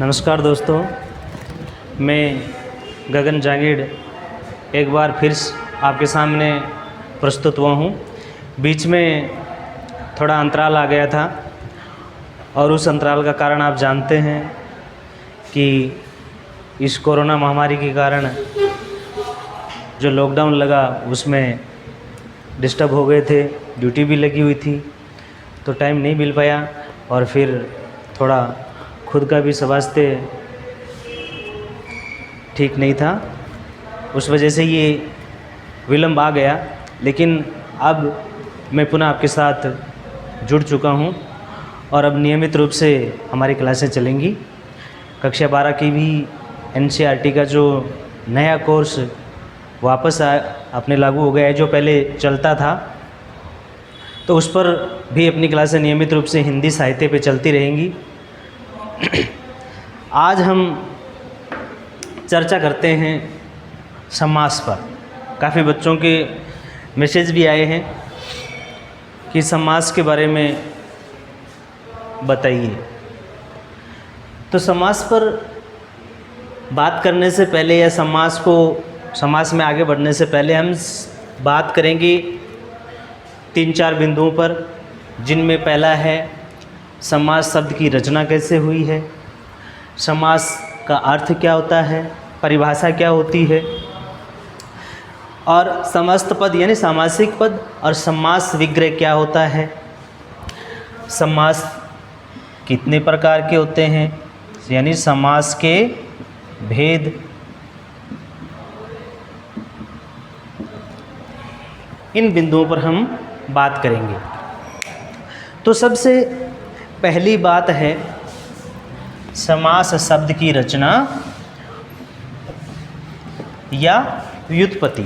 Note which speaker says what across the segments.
Speaker 1: नमस्कार दोस्तों, मैं गगन जांगीड़ एक बार फिर आपके सामने प्रस्तुत हुआ हूँ। बीच में थोड़ा अंतराल आ गया था और उस अंतराल का कारण आप जानते हैं कि इस कोरोना महामारी के कारण जो लॉकडाउन लगा उसमें डिस्टर्ब हो गए थे, ड्यूटी भी लगी हुई थी तो टाइम नहीं मिल पाया और फिर थोड़ा खुद का भी स्वास्थ्य ठीक नहीं था, उस वजह से ये विलम्ब आ गया। लेकिन अब मैं पुनः आपके साथ जुड़ चुका हूँ और अब नियमित रूप से हमारी क्लासें चलेंगी। कक्षा 12 की भी एनसीईआरटी का जो नया कोर्स वापस अपने लागू हो गया है, जो पहले चलता था, तो उस पर भी अपनी क्लासें नियमित रूप से हिंदी साहित्य पे चलती रहेंगी। आज हम चर्चा करते हैं समास पर। काफ़ी बच्चों के मैसेज भी आए हैं कि समास के बारे में बताइए। तो समास पर बात करने से पहले या समास में आगे बढ़ने से पहले हम बात करेंगे 3-4 बिंदुओं पर, जिनमें पहला है समास शब्द की रचना कैसे हुई है, समास का अर्थ क्या होता है, परिभाषा क्या होती है, और समस्त पद यानी सामासिक पद और समास विग्रह क्या होता है, समास कितने प्रकार के होते हैं यानी समास के भेद, इन बिंदुओं पर हम बात करेंगे। तो सबसे पहली बात है समास शब्द की रचना या व्युत्पत्ति,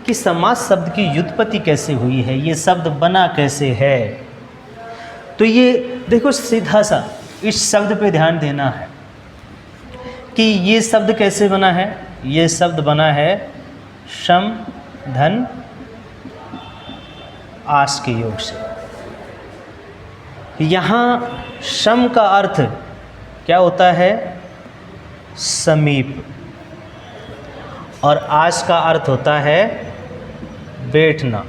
Speaker 1: कि समास शब्द की व्युत्पत्ति कैसे हुई है, ये शब्द बना कैसे है। तो ये देखो, सीधा सा इस शब्द पे ध्यान देना है कि ये शब्द कैसे बना है। ये शब्द बना है शम धन आस के योग से। यहाँ शम का अर्थ क्या होता है, समीप, और आस का अर्थ होता है बैठना।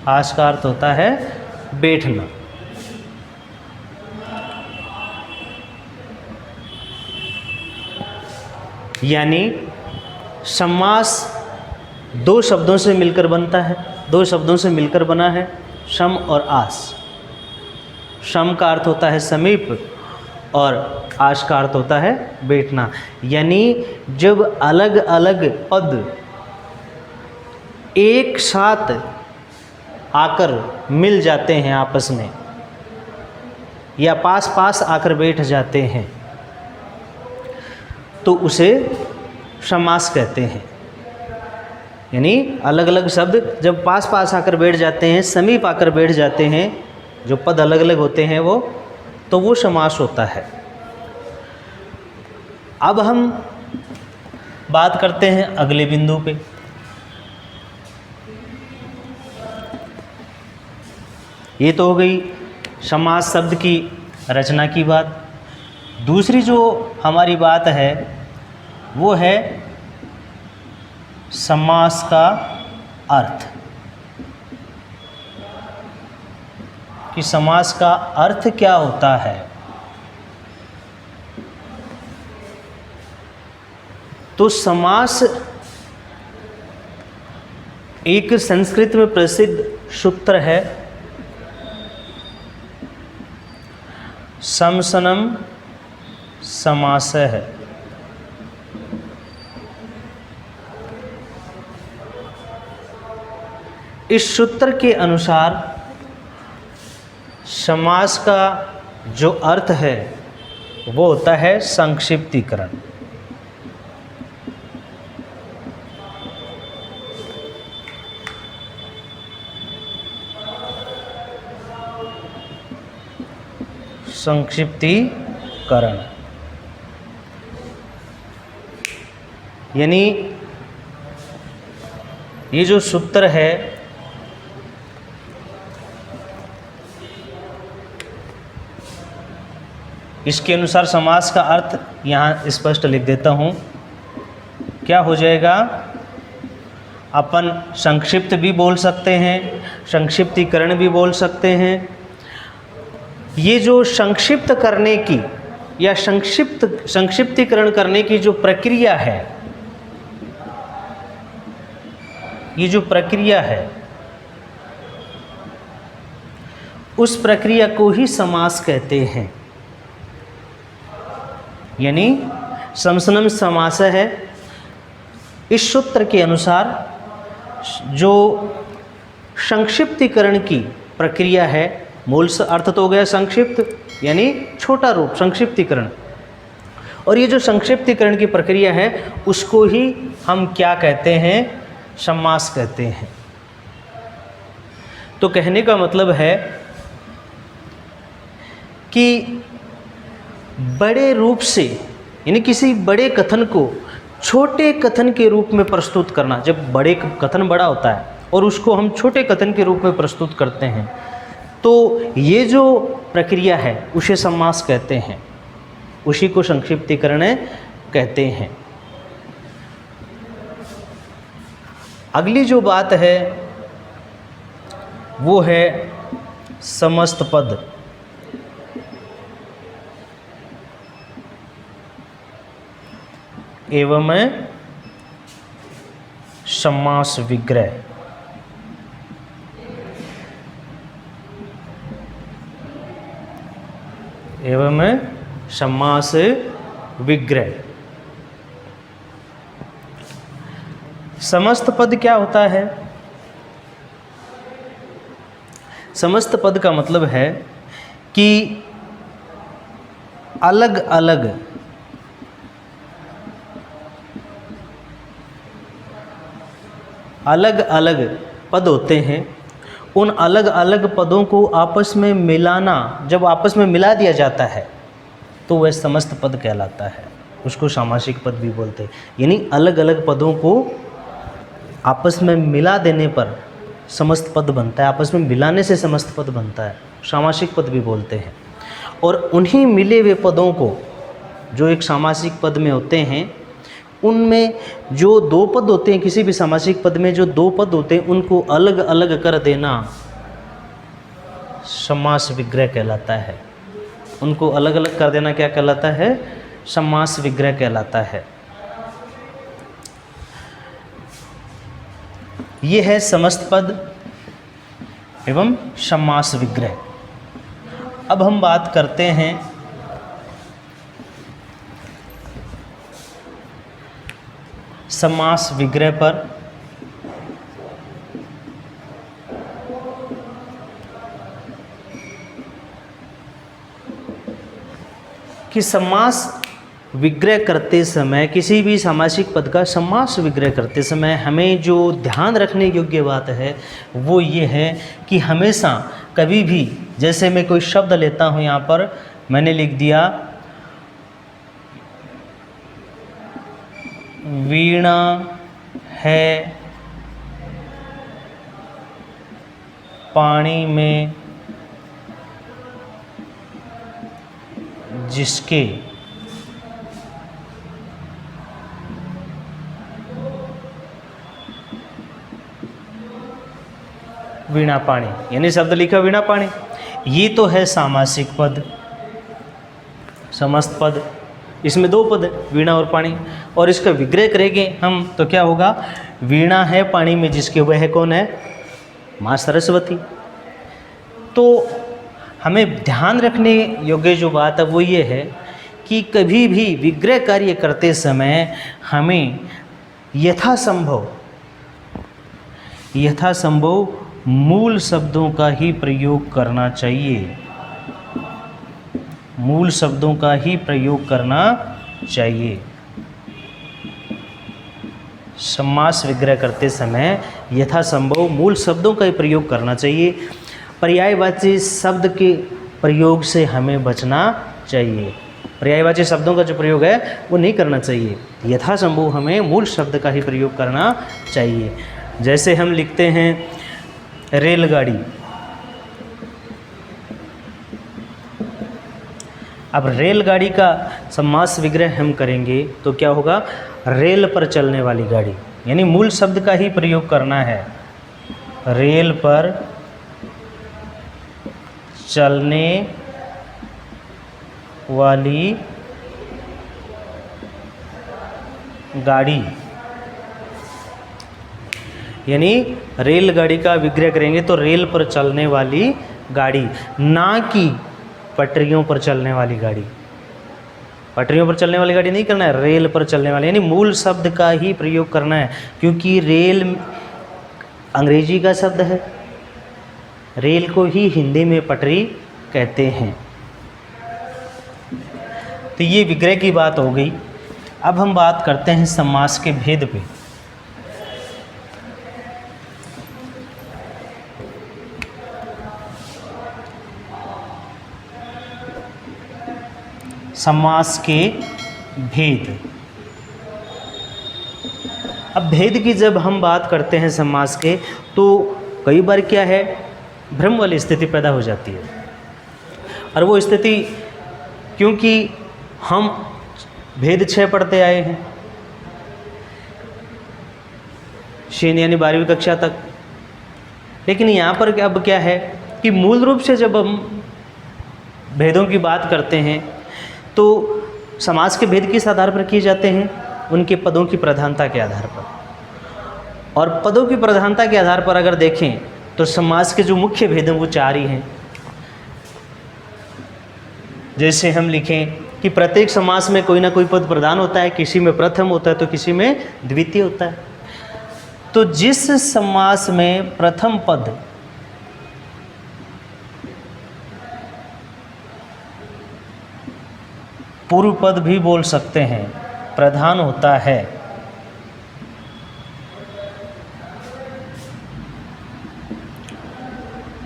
Speaker 1: आस का अर्थ होता है बैठना। यानी समास दो शब्दों से मिलकर बनता है, दो शब्दों से मिलकर बना है, शम और आस। शम का अर्थ होता है समीप और आस का अर्थ होता है बैठना। यानी जब अलग अलग पद एक साथ आकर मिल जाते हैं आपस में या पास पास आकर बैठ जाते हैं तो उसे समास कहते हैं। यानी अलग अलग शब्द जब पास पास आकर बैठ जाते हैं, समीप आकर बैठ जाते हैं, जो पद अलग अलग होते हैं वो समास होता है। अब हम बात करते हैं अगले बिंदु पे। ये तो हो गई समास शब्द की रचना की बात। दूसरी जो हमारी बात है वो है समास का अर्थ, कि समास का अर्थ क्या होता है। तो समास एक संस्कृत में प्रसिद्ध सूत्र है, समसनम समासः। इस सूत्र के अनुसार समास का जो अर्थ है वो होता है संक्षिप्तीकरण। संक्षिप्तीकरण यानी ये जो सूत्र है इसके अनुसार समास का अर्थ यहाँ स्पष्ट लिख देता हूँ। क्या हो जाएगा? अपन संक्षिप्त भी बोल सकते हैं, संक्षिप्तीकरण भी बोल सकते हैं। ये जो संक्षिप्त करने की या संक्षिप्तीकरण करने की जो प्रक्रिया है, ये जो प्रक्रिया है, उस प्रक्रिया को ही समास कहते हैं। यानी समसनम समास है। इस सूत्र के अनुसार जो संक्षिप्तीकरण की प्रक्रिया है, मूल अर्थ तो हो गया संक्षिप्त यानी छोटा रूप, संक्षिप्तीकरण, और ये जो संक्षिप्तीकरण की प्रक्रिया है उसको ही हम क्या कहते हैं? समास कहते हैं। तो कहने का मतलब है कि बड़े रूप से, यानी किसी बड़े कथन को छोटे कथन के रूप में प्रस्तुत करना। जब बड़े कथन बड़ा होता है और उसको हम छोटे कथन के रूप में प्रस्तुत करते हैं, तो ये जो प्रक्रिया है उसे समास कहते हैं, उसी को संक्षिप्तीकरण कहते हैं। अगली जो बात है वो है समस्त पद। एवं समास विग्रह। एवं समास विग्रह। समस्त पद क्या होता है? समस्त पद का मतलब है कि अलग अलग पद होते हैं। उन अलग अलग पदों को आपस में मिलाना, जब आपस में मिला दिया जाता है तो वह समस्त पद कहलाता है। उसको सामासिक पद भी बोलते हैं। यानी अलग अलग पदों को आपस में मिला देने पर समस्त पद बनता है, आपस में मिलाने से समस्त पद बनता है, सामासिक पद भी बोलते हैं। और उन्हीं मिले हुए पदों को जो एक सामासिक पद में होते हैं, उनमें जो दो पद होते हैं, किसी भी सामासिक पद में जो दो पद होते हैं उनको अलग अलग कर देना समास विग्रह कहलाता है। उनको अलग अलग कर देना क्या कहलाता है? समास विग्रह कहलाता है। ये है समस्त पद एवं समास विग्रह। अब हम बात करते हैं समास विग्रह पर। कि समास विग्रह करते समय, किसी भी सामासिक पद का समास विग्रह करते समय हमें जो ध्यान रखने योग्य बात है वो ये है कि हमेशा कभी भी, जैसे मैं कोई शब्द लेता हूँ, यहाँ पर मैंने लिख दिया वीणा है पानी में जिसके वीणा पानी, यानी शब्द लिखा वीणा पानी। ये तो है सामासिक पद, समस्त पद। इसमें दो पद वीणा और पानी, और इसका विग्रह करेंगे हम तो क्या होगा? वीणा है पानी में जिसके, वह कौन है? माँ सरस्वती। तो हमें ध्यान रखने योग्य जो बात है वो ये है कि कभी भी विग्रह कार्य करते समय हमें यथासंभव मूल शब्दों का ही प्रयोग करना चाहिए। मूल शब्दों का ही प्रयोग करना चाहिए। समास विग्रह करते समय यथासंभव मूल शब्दों का ही प्रयोग करना चाहिए। पर्यायवाची शब्द के प्रयोग से हमें बचना चाहिए। पर्यायवाची शब्दों का जो प्रयोग है वो नहीं करना चाहिए। यथासंभव हमें मूल शब्द का ही प्रयोग करना चाहिए। जैसे हम लिखते हैं रेलगाड़ी। अब रेलगाड़ी का समास विग्रह हम करेंगे तो क्या होगा, रेल पर चलने वाली गाड़ी, यानी मूल शब्द का ही प्रयोग करना है, रेल पर चलने वाली गाड़ी, यानी रेलगाड़ी का विग्रह करेंगे तो रेल पर चलने वाली गाड़ी, ना कि पटरियों पर चलने वाली गाड़ी। पटरियों पर चलने वाली गाड़ी नहीं करना है, रेल पर चलने वाली, यानी मूल शब्द का ही प्रयोग करना है, क्योंकि रेल अंग्रेजी का शब्द है, रेल को ही हिंदी में पटरी कहते हैं। तो ये विग्रह की बात हो गई। अब हम बात करते हैं समास के भेद पे। समास के भेद। अब भेद की जब हम बात करते हैं समास के, तो कई बार क्या है, भ्रम वाली स्थिति पैदा हो जाती है। और वो स्थिति क्योंकि हम भेद 6 पढ़ते आए हैं, शेन यानी 12वीं कक्षा तक, लेकिन यहाँ पर अब क्या है कि मूल रूप से जब हम भेदों की बात करते हैं तो समास के भेद किस आधार पर किए जाते हैं, उनके पदों की प्रधानता के आधार पर। और पदों की प्रधानता के आधार पर अगर देखें तो समास के जो मुख्य भेद हैं वो 4 ही हैं। जैसे हम लिखें कि प्रत्येक समास में कोई ना कोई पद प्रधान होता है, किसी में प्रथम होता है तो किसी में द्वितीय होता है। तो जिस समास में प्रथम पद पूर्व पद भी बोल सकते हैं प्रधान होता है,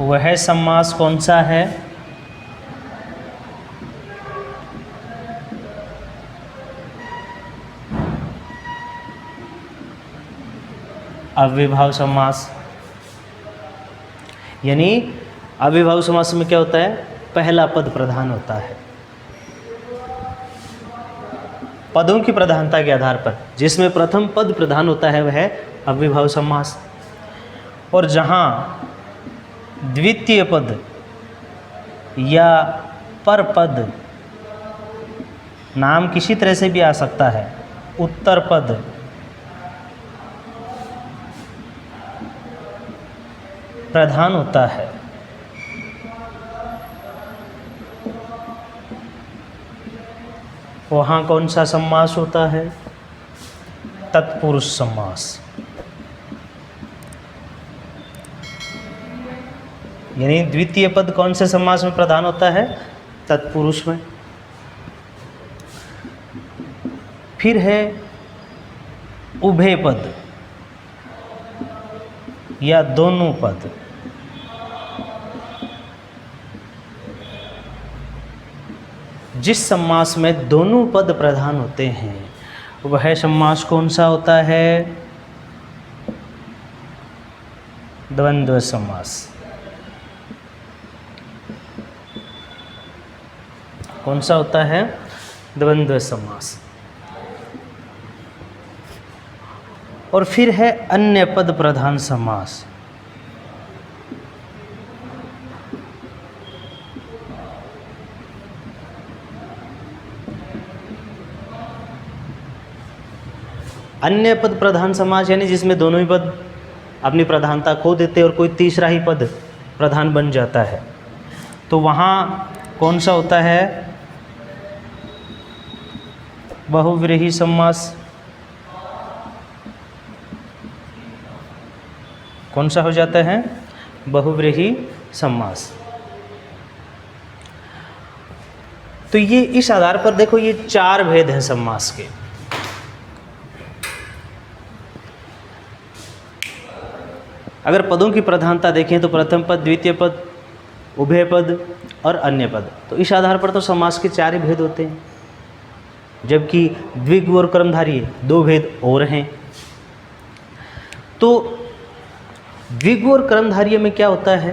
Speaker 1: वह समास कौन सा है, अव्ययभाव समास। यानी अव्ययभाव समास में क्या होता है, पहला पद प्रधान होता है। पदों की प्रधानता के आधार पर जिसमें प्रथम पद प्रधान होता है वह अव्ययभाव समास। और जहाँ द्वितीय पद या पर पद, नाम किसी तरह से भी आ सकता है, उत्तर पद, प्रधान होता है, वहाँ कौन सा समास होता है, तत्पुरुष समास। यानी द्वितीय पद कौन से समास में प्रधान होता है, तत्पुरुष में। फिर है उभय पद या दोनों पद। जिस समास में दोनों पद प्रधान होते हैं वह समास कौन सा होता है, द्वंद्व समास। कौन सा होता है, द्वंद्व समास। और फिर है अन्य पद प्रधान समास। अन्य पद प्रधान समास यानी जिसमें दोनों ही पद अपनी प्रधानता खो देते और कोई तीसरा ही पद प्रधान बन जाता है, तो वहाँ कौन सा होता है, बहुव्रीहि समास। कौन सा हो जाता है, बहुव्रीहि समास। तो ये इस आधार पर देखो, ये 4 भेद हैं समास के। अगर पदों की प्रधानता देखें तो प्रथम पद, द्वितीय पद, उभय पद और अन्य पद, तो इस आधार पर तो समास के 4 ही भेद होते हैं। जबकि द्विगु और कर्मधारय 2 भेद और हैं। तो द्विगु और कर्मधारय में क्या होता है,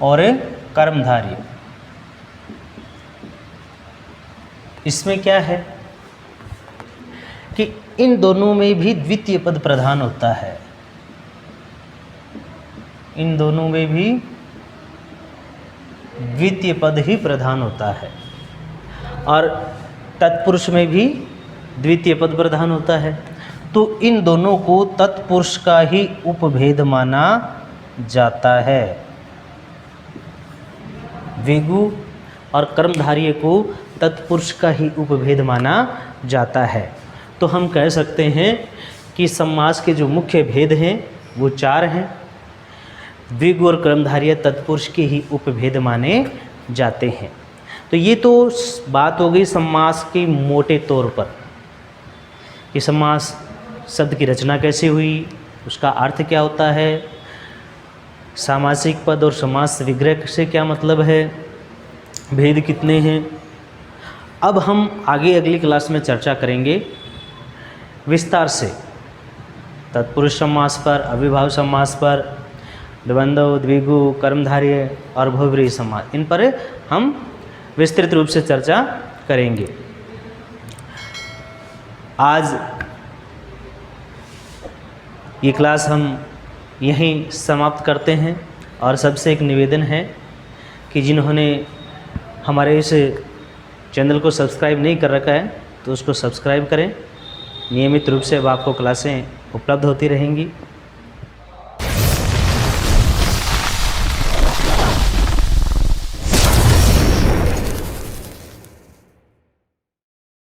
Speaker 1: और कर्मधारय। इसमें क्या है कि इन दोनों में भी द्वितीय पद प्रधान होता है, इन दोनों में भी द्वितीय पद ही प्रधान होता है, और तत्पुरुष में भी द्वितीय पद प्रधान होता है। तो इन दोनों को तत्पुरुष का ही उपभेद माना जाता है। विगु और कर्मधारय को तत्पुरुष का ही उपभेद माना जाता है। तो हम कह सकते हैं कि समास के जो मुख्य भेद हैं वो 4 हैं। विगु और कर्मधारय तत्पुरुष के ही उपभेद माने जाते हैं। तो ये तो बात हो गई समास के मोटे तौर पर कि समास शब्द की रचना कैसे हुई, उसका अर्थ क्या होता है, सामासिक पद और समास विग्रह से क्या मतलब है, भेद कितने हैं। अब हम आगे अगली क्लास में चर्चा करेंगे विस्तार से तत्पुरुष समास पर, अविभाव समास पर, द्वंद्व, द्विगु, कर्मधारय और बहुव्रीहि समास, इन पर हम विस्तृत रूप से चर्चा करेंगे। आज ये क्लास हम यहीं समाप्त करते हैं, और सबसे एक निवेदन है कि जिन्होंने हमारे इस चैनल को सब्सक्राइब नहीं कर रखा है तो उसको सब्सक्राइब करें। नियमित रूप से अब आपको क्लासें उपलब्ध होती रहेंगी।